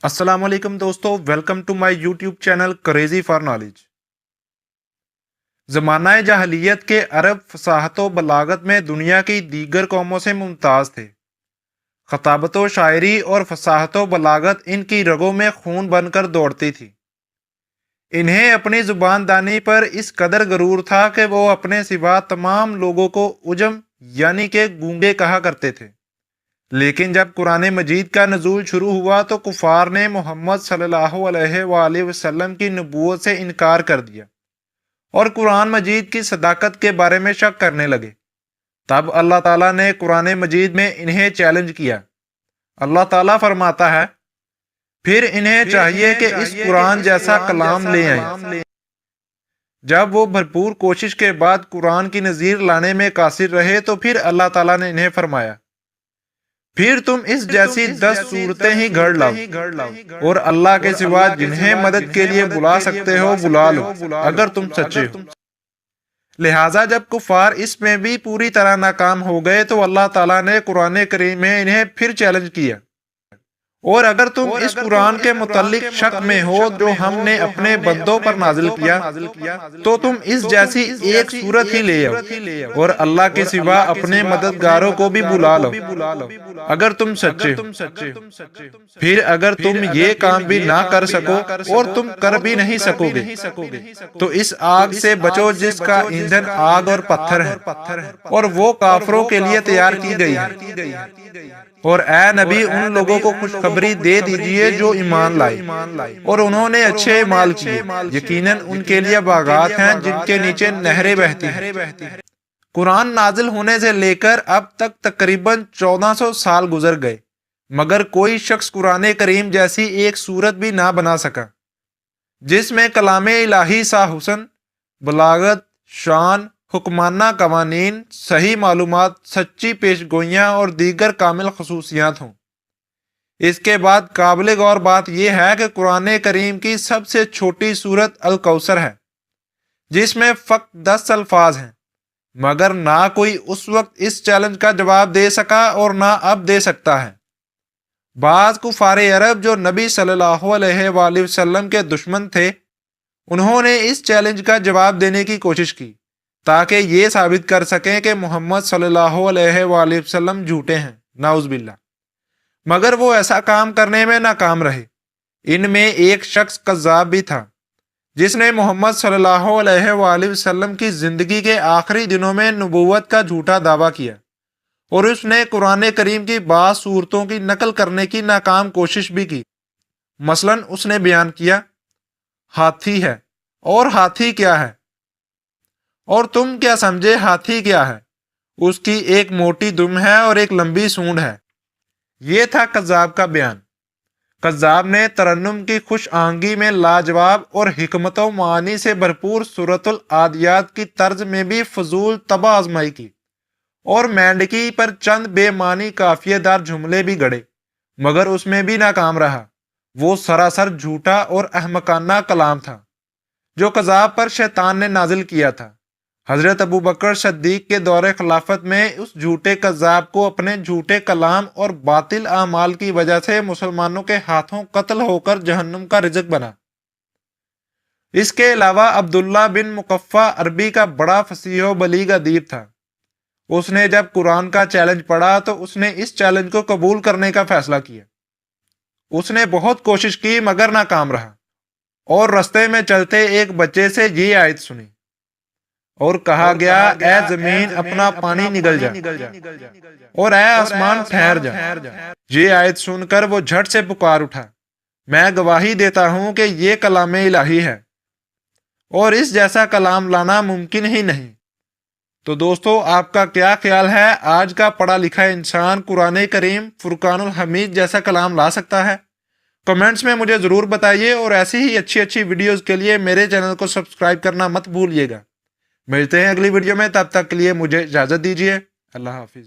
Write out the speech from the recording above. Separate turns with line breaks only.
السلام علیکم دوستو، welcome to my YouTube channel crazy for knowledge. زمانہ جاہلیت کے عرب فصاحت و بلاغت میں دنیا کی دیگر قوموں سے ممتاز تھے۔ خطابت و شاعری اور فصاحت و بلاغت ان کی رگوں میں خون بن کر دوڑتی تھی۔ انہیں اپنی زبان دانی پر اس قدر غرور تھا کہ وہ اپنے سوا تمام لوگوں کو عجم یعنی کہ گونگے کہا کرتے تھے۔ لیکن جب قرآن مجید کا نزول شروع ہوا تو کفار نے محمد صلی اللہ علیہ وآلہ وسلم کی نبوت سے انکار کر دیا اور قرآن مجید کی صداقت کے بارے میں شک کرنے لگے۔ تب اللہ تعالیٰ نے قرآن مجید میں انہیں چیلنج کیا۔ اللہ تعالیٰ فرماتا ہے، پھر انہیں چاہیے کہ اس قرآن جیسا کلام لے آئیں۔ جب وہ بھرپور کوشش کے بعد قرآن کی نظیر لانے میں قاصر رہے تو پھر اللہ تعالیٰ نے انہیں فرمایا، پھر تم اس جیسی 10 صورتیں ہی گھڑ لاؤ اور اللہ کے سوا جنہیں مدد کے لیے بلا سکتے ہو بلا لو اگر تم سچے ہو۔ لہٰذا جب کفار اس میں بھی پوری طرح ناکام ہو گئے تو اللہ تعالیٰ نے قرآن کریم میں انہیں پھر چیلنج کیا، اور اگر تم اس قرآن کے متعلق شک میں ہو جو ہم نے اپنے بندوں پر نازل کیا تو تم اس جیسی ایک صورت ہی لے آؤ اور اللہ کے سوا اپنے مددگاروں کو بھی بلا لو اگر تم سچے ہو۔ پھر اگر تم یہ کام بھی نہ کر سکو اور تم کر بھی نہیں سکو گے تو اس آگ سے بچو جس کا ایندھن آگ اور پتھر ہے اور وہ کافروں کے لیے تیار کی گئی ہے، اور اے نبی ان لوگوں کو خوشخبری دے دیجئے جو ایمان لائے اور انہوں نے اچھے اعمال کیے، یقیناً ان کے لیے باغات ہیں جن کے نیچے نہریں بہتی ہیں۔ قرآن نازل ہونے سے لے کر اب تک تقریباً 1400 سال گزر گئے، مگر کوئی شخص قرآن کریم جیسی ایک صورت بھی نہ بنا سکا جس میں کلام الہی سا حسن، بلاغت، شان، حکمانہ قوانین، صحیح معلومات، سچی پیش گوئیاں اور دیگر کامل خصوصیات ہوں۔ اس کے بعد قابل غور بات یہ ہے کہ قرآن کریم کی سب سے چھوٹی سورت الکوثر ہے جس میں فقط 10 الفاظ ہیں، مگر نہ کوئی اس وقت اس چیلنج کا جواب دے سکا اور نہ اب دے سکتا ہے۔ بعض کفار عرب جو نبی صلی اللہ علیہ وآلہ وسلم کے دشمن تھے، انہوں نے اس چیلنج کا جواب دینے کی کوشش کی تاکہ یہ ثابت کر سکیں کہ محمد صلی اللہ علیہ وآلہ وسلم جھوٹے ہیں، نعوذ باللہ، مگر وہ ایسا کام کرنے میں ناکام رہے۔ ان میں ایک شخص کذاب بھی تھا جس نے محمد صلی اللہ علیہ وآلہ وسلم کی زندگی کے آخری دنوں میں نبوت کا جھوٹا دعویٰ کیا، اور اس نے قرآن کریم کی بعض صورتوں کی نقل کرنے کی ناکام کوشش بھی کی۔ مثلاً اس نے بیان کیا، ہاتھی ہے، اور ہاتھی کیا ہے، اور تم کیا سمجھے ہاتھی کیا ہے، اس کی ایک موٹی دم ہے اور ایک لمبی سونڈ ہے۔ یہ تھا کذاب کا بیان۔ کذاب نے ترنم کی خوش آہنگی میں لاجواب اور حکمت و معانی سے بھرپور سورۃ العادیات کی طرز میں بھی فضول طبع آزمائی کی اور مینڈکی پر چند بے معنی قافیہ دار جملے بھی گڑے، مگر اس میں بھی ناکام رہا۔ وہ سراسر جھوٹا اور احمقانہ کلام تھا جو کذاب پر شیطان نے نازل کیا تھا۔ حضرت ابوبکر صدیق کے دور خلافت میں اس جھوٹے کذاب کو اپنے جھوٹے کلام اور باطل اعمال کی وجہ سے مسلمانوں کے ہاتھوں قتل ہو کر جہنم کا رزق بنا۔ اس کے علاوہ عبداللہ بن مقفع عربی کا بڑا فصیح و بلیغ ادیب تھا۔ اس نے جب قرآن کا چیلنج پڑھا تو اس نے اس چیلنج کو قبول کرنے کا فیصلہ کیا۔ اس نے بہت کوشش کی مگر ناکام رہا، اور رستے میں چلتے ایک بچے سے یہ آیت سنی اور کہا گیا، اے زمین اپنا پانی نگل جا اور اے آسمان ٹھہر جا۔ یہ آیت سن کر وہ جھٹ سے پکار اٹھا، میں گواہی دیتا ہوں کہ یہ کلام الہی ہے اور اس جیسا کلام لانا ممکن ہی نہیں۔ تو دوستو، آپ کا کیا خیال ہے، آج کا پڑھا لکھا انسان قرآن کریم فرقان الحمید جیسا کلام لا سکتا ہے؟ کمنٹس میں مجھے ضرور بتائیے، اور ایسی ہی اچھی ویڈیوز کے لیے میرے چینل کو سبسکرائب کرنا مت بھولیے گا۔ ملتے ہیں اگلی ویڈیو میں، تب تک کے لیے مجھے اجازت دیجیے۔ اللہ حافظ۔